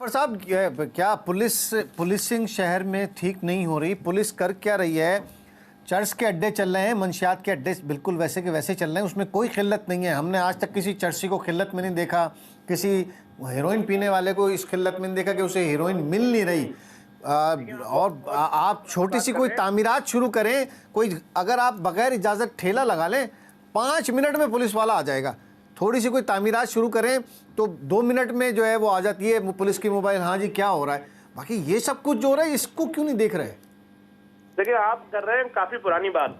पर साहब क्या पुलिसिंग शहर में ठीक नहीं हो रही? पुलिस कर क्या रही है? चर्च के अड्डे चल रहे हैं, मंशियात के अड्डे बिल्कुल वैसे के वैसे चल रहे हैं, उसमें कोई खिल्लत नहीं है। हमने आज तक किसी चर्ची को खिल्लत में नहीं देखा, किसी हेरोइन पीने वाले को इस खिल्लत में नहीं देखा कि उसे हेरोइन मिल नहीं रही। आप छोटी सी कोई तामीरात शुरू करें, कोई अगर आप बगैर इजाज़त ठेला लगा लें 5 मिनट में पुलिस वाला आ जाएगा। थोड़ी सी कोई तामीरात शुरू करें तो 2 मिनट में जो है वो आ जाती है पुलिस की मोबाइल, हाँ जी क्या हो रहा है। बाकी ये सब कुछ जो हो रहा है इसको क्यों नहीं देख रहे? देखिए, आप कर रहे हैं काफी पुरानी बात।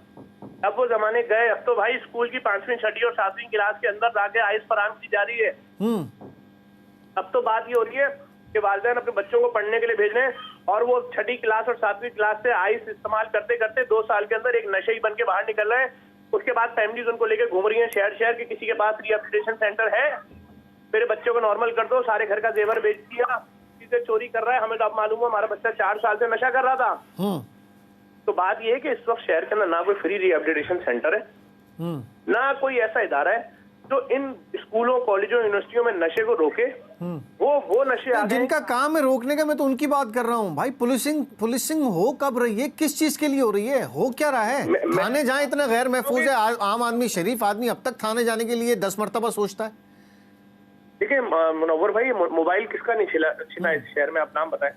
अब वो जमाने गए। अब तो भाई स्कूल की 5वीं 6वीं और 7वीं क्लास के अंदर जाके आइस फराहम की जा रही है। अब तो बात ये हो रही है कि वालिदैन अपने बच्चों को पढ़ने के लिए भेज रहे हैं और वो 6ठी क्लास और 7वीं क्लास से आइस इस्तेमाल करते करते 2 साल के अंदर एक नशे ही बन के बाहर निकल रहे हैं। उसके बाद फैमिलीज उनको लेके घूम रही है शहर शहर के। किसी के पास रिहेबिलिटेशन सेंटर है, मेरे बच्चों को नॉर्मल कर दो, सारे घर का जेवर बेच दिया, चीजें चोरी कर रहा है। हमें तो अब मालूम है हमारा बच्चा 4 साल से नशा कर रहा था। तो बात यह है कि इस वक्त शहर के अंदर ना कोई फ्री रिहेबिलिटेशन सेंटर है, ना कोई ऐसा इदारा है जो इन स्कूलों कॉलेजों यूनिवर्सिटियों में नशे को रोके। वो नशे जिनका काम है रोकने का, मैं तो उनकी बात कर रहा हूँ भाई। पुलिसिंग हो कब रही है? किस चीज के लिए हो रही है? हो क्या रहा है? थाने जाए इतना गैर महफूज है। आम आदमी, शरीफ आदमी अब तक थाने जाने के लिए 10 मरतबा सोचता है। देखिए मुनव्वर भाई, मोबाइल किसका नहीं छिना इस शहर में? आप नाम बताएं।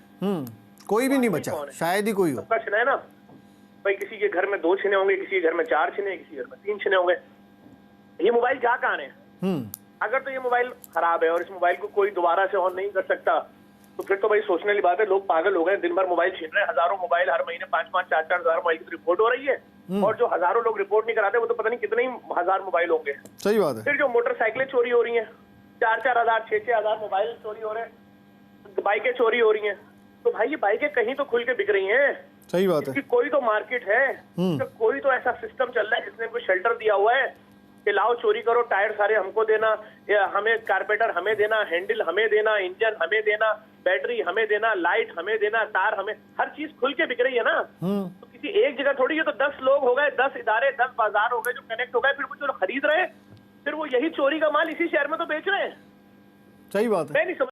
कोई भी नहीं बचा, शायद ही कोई हो। सबका छिना है ना भाई। किसी के घर में 2 छिने होंगे, किसी के घर में 4 छिने, किसी के घर में 3 छिने होंगे। ये मोबाइल जा कहाँ है? अगर तो ये मोबाइल खराब है और इस मोबाइल को कोई दोबारा से ऑन नहीं कर सकता, तो फिर तो भाई सोचने वाली बात है। लोग पागल हो गए, दिन भर मोबाइल छीन रहे हैं। हजारों मोबाइल हर महीने 5-5, 4-4 हजार मोबाइल की रिपोर्ट हो रही है। और जो हजारों लोग रिपोर्ट नहीं कराते वो तो पता नहीं कितने ही हजार मोबाइल होंगे। सही बात है। फिर जो मोटरसाइकिलें चोरी हो रही है, 4-4 हजार 6-6 हजार मोबाइल चोरी हो रहे हैं, बाइकें चोरी हो रही है। तो भाई ये बाइकें कहीं तो खुल के बिक रही है। सही बात है। कोई तो मार्केट है, तो कोई तो ऐसा सिस्टम चल रहा है जिसने कोई शेल्टर दिया हुआ है कि लाओ चोरी करो, टायर सारे हमको देना, हमें कारपेटर हमें देना, हैंडल हमें देना, इंजन हमें देना, बैटरी हमें देना, लाइट हमें देना, तार हमें, हर चीज खुल के बिक रही है ना। तो किसी एक जगह थोड़ी है। तो 10 लोग हो गए, 10 इदारे, 10 बाजार हो गए जो कनेक्ट हो गए, फिर वो जो खरीद रहे हैं फिर वो यही चोरी का माल इसी शहर में तो बेच रहे हैं। सही बात है। मैं नहीं